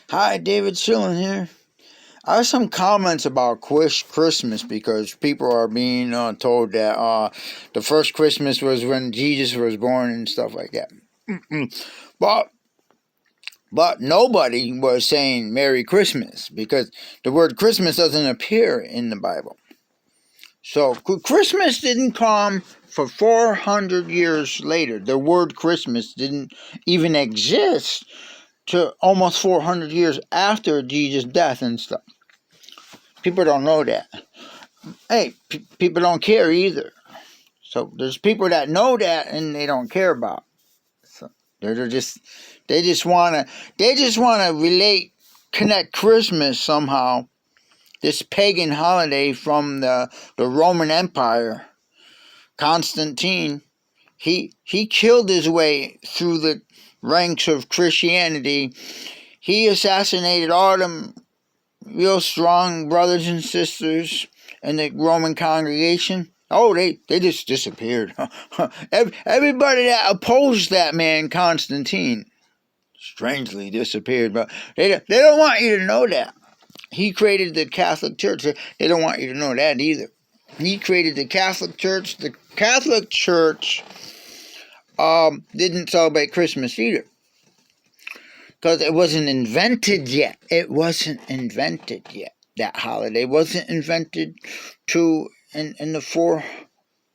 Hi, David Schilling here. I have some comments about Christmas because people are being told that the first Christmas was when Jesus was born and stuff like that. But but nobody was saying Merry Christmas because the word Christmas doesn't appear in the Bible. So Christmas didn't come for 400 years later. The word Christmas didn't even exist to almost 400 years after Jesus' death and stuff. People don't know that. Hey, people don't care either. So there's people that know that and they don't care about it. So they just wanna connect Christmas somehow, this pagan holiday from the Roman Empire. Constantine, he killed his way through the ranks of Christianity. He assassinated all them real strong brothers and sisters in the Roman congregation. Oh, they just disappeared. Everybody that opposed that man, Constantine, strangely disappeared. But they don't want you to know that. He created the Catholic Church. They don't want you to know that either. He created the Catholic Church. The Catholic Church didn't celebrate Christmas either, because it wasn't invented yet. It wasn't invented yet. That holiday wasn't invented in the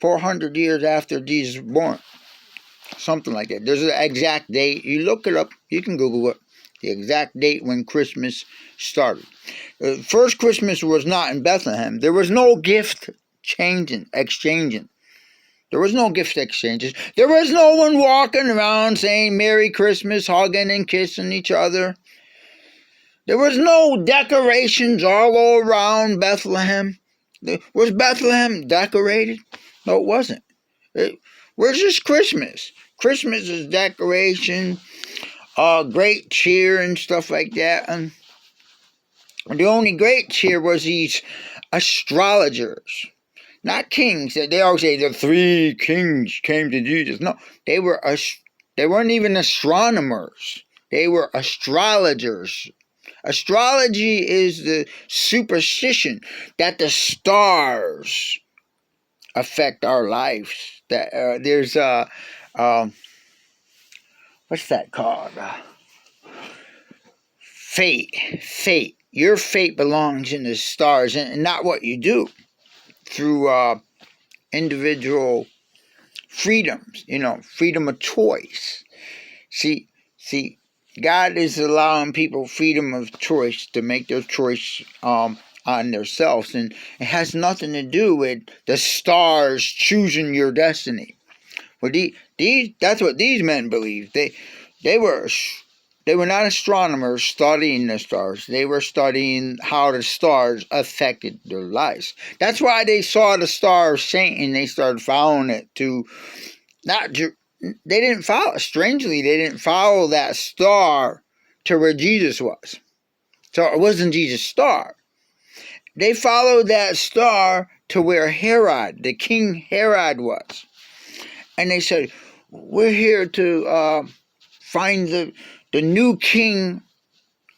400 years after Jesus was born. Something like that. There's an exact date. You look it up. You can Google it. The exact date when Christmas started. The first Christmas was not in Bethlehem. There was no gift exchanging. There was no gift exchanges. There was no one walking around saying Merry Christmas, hugging and kissing each other. There was no decorations all around Bethlehem. Was Bethlehem decorated? No, it wasn't. Where's this Christmas? Christmas is decoration, great cheer and stuff like that. And the only great cheer was these astrologers. Not kings. They always say the 3 kings came to Jesus. No, they weren't even astronomers. They were astrologers. Astrology is the superstition that the stars affect our lives. That there's what's that called? Fate. Your fate belongs in the stars, and not what you do through individual freedoms, freedom of choice. See, God is allowing people freedom of choice to make their choice on themselves, and it has nothing to do with the stars choosing your destiny. Well, that's what these men believed. They were not astronomers studying the stars. They were studying how the stars affected their lives. That's why they saw the star of Satan. They started following it to they didn't follow. Strangely, they didn't follow that star to where Jesus was. So it wasn't Jesus' star. They followed that star to where Herod, the King Herod, was. And they said, we're here to find the new king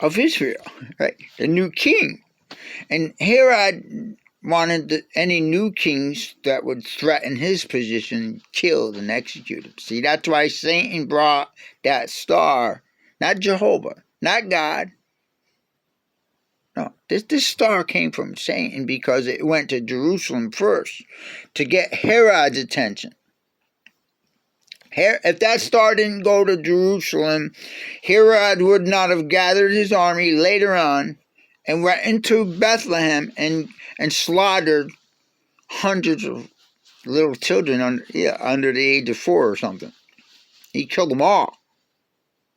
of Israel, right? The new king. And Herod wanted any new kings that would threaten his position killed and executed. See, that's why Satan brought that star, not Jehovah, not God. No, this star came from Satan because it went to Jerusalem first to get Herod's attention. If that star didn't go to Jerusalem, Herod would not have gathered his army later on and went into Bethlehem and slaughtered hundreds of little children under the age of 4 or something. He killed them all.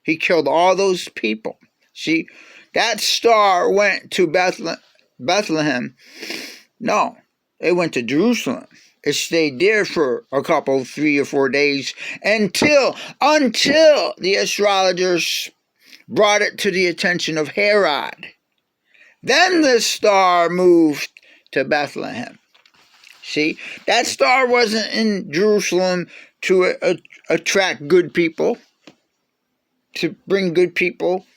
He killed all those people. See, that star went to Bethlehem. No, it went to Jerusalem. It stayed there for a couple, 3 or 4 days until the astrologers brought it to the attention of Herod. Then the star moved to Bethlehem. See, that star wasn't in Jerusalem to attract good people, to bring good people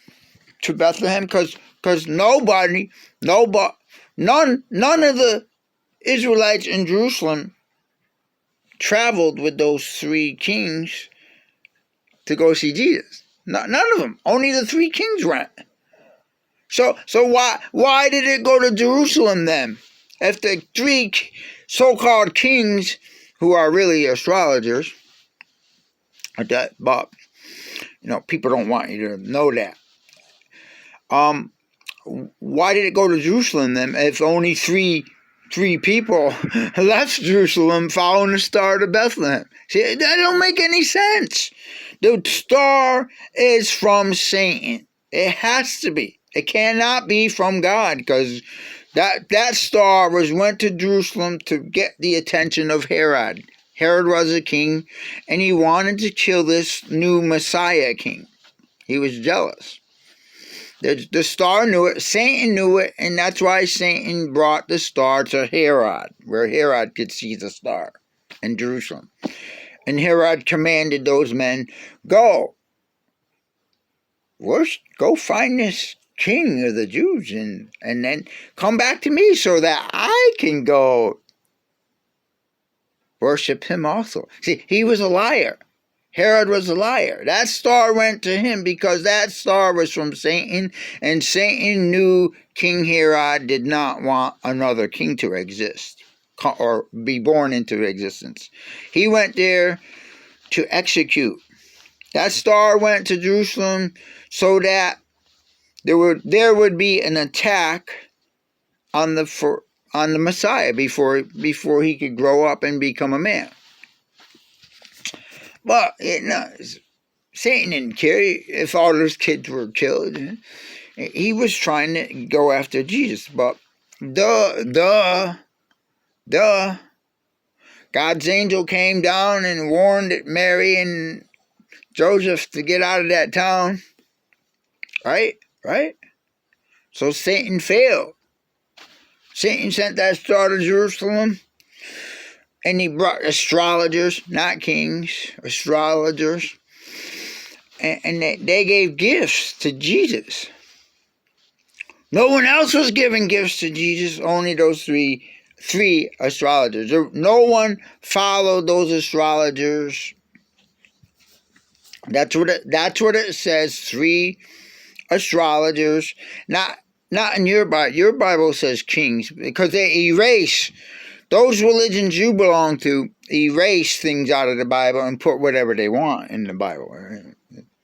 to Bethlehem because none of the Israelites in Jerusalem traveled with those three kings to go see Jesus. None of them. Only the three kings went. So why did it go to Jerusalem then? If the three so-called kings, who are really astrologers, but people don't want you to know that. Why did it go to Jerusalem then? If only three people left Jerusalem following the star to Bethlehem. See, that don't make any sense. The star is from Satan. It has to be. It cannot be from God, because that star went to Jerusalem to get the attention of Herod. Herod was a king, and he wanted to kill this new Messiah king. He was jealous. The star knew it, Satan knew it, and that's why Satan brought the star to Herod, where Herod could see the star in Jerusalem. And Herod commanded those men, go find this king of the Jews, and then come back to me so that I can go worship him also. See, he was a liar. Herod was a liar. That star went to him because that star was from Satan, and Satan knew King Herod did not want another king to exist or be born into existence. He went there to execute. That star went to Jerusalem so that there would be an attack on the Messiah before he could grow up and become a man. But Satan didn't care if all those kids were killed. He was trying to go after Jesus. But God's angel came down and warned Mary and Joseph to get out of that town. Right? So Satan failed. Satan sent that star to Jerusalem. And he brought astrologers, not kings, astrologers. And they gave gifts to Jesus. No one else was giving gifts to Jesus, only those three astrologers. No one followed those astrologers. That's what it says, three astrologers. Not in your Bible. Your Bible says kings, because they erase. Those religions you belong to erase things out of the Bible and put whatever they want in the Bible.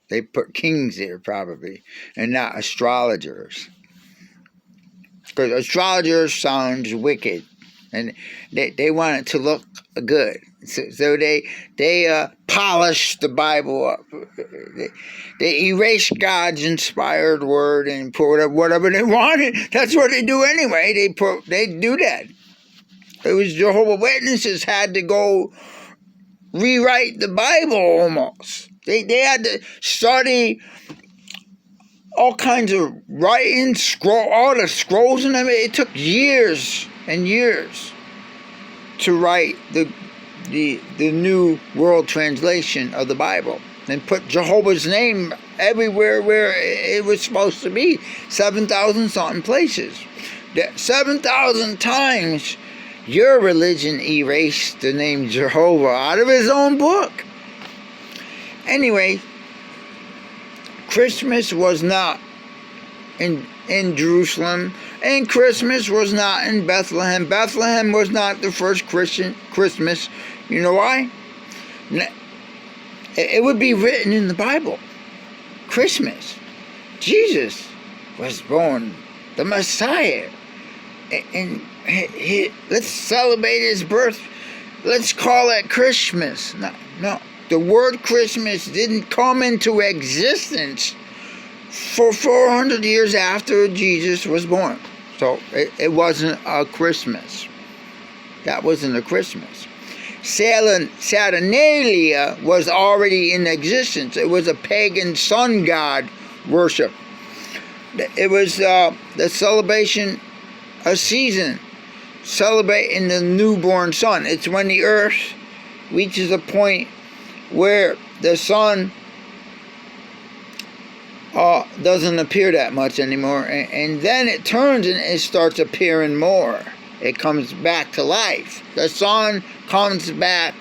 They put kings there probably, and not astrologers. Because astrologers sounds wicked, and they want it to look good. So they polish the Bible up. They erase God's inspired word and put whatever they wanted. That's what they do anyway. They do that. It was Jehovah's Witnesses had to go rewrite the Bible almost. They had to study all kinds of writing, all the scrolls and everything. It took years and years to write the New World Translation of the Bible and put Jehovah's name everywhere where it was supposed to be. 7,000 something places. 7,000 times. Your religion erased the name Jehovah out of his own book. Anyway, Christmas was not in Jerusalem, and Christmas was not in Bethlehem. Bethlehem was not the first Christian Christmas. You know why? It would be written in the Bible. Christmas. Jesus was born, the Messiah. And let's celebrate his birth. Let's call it Christmas. No. The word Christmas didn't come into existence for 400 years after Jesus was born. So it wasn't a Christmas. That wasn't a Christmas. Saturnalia was already in existence. It was a pagan sun god worship. It was the celebration, a season celebrating the newborn sun. It's when the earth reaches a point where the sun doesn't appear that much anymore, and then it turns and it starts appearing more. It comes back to life. The sun comes back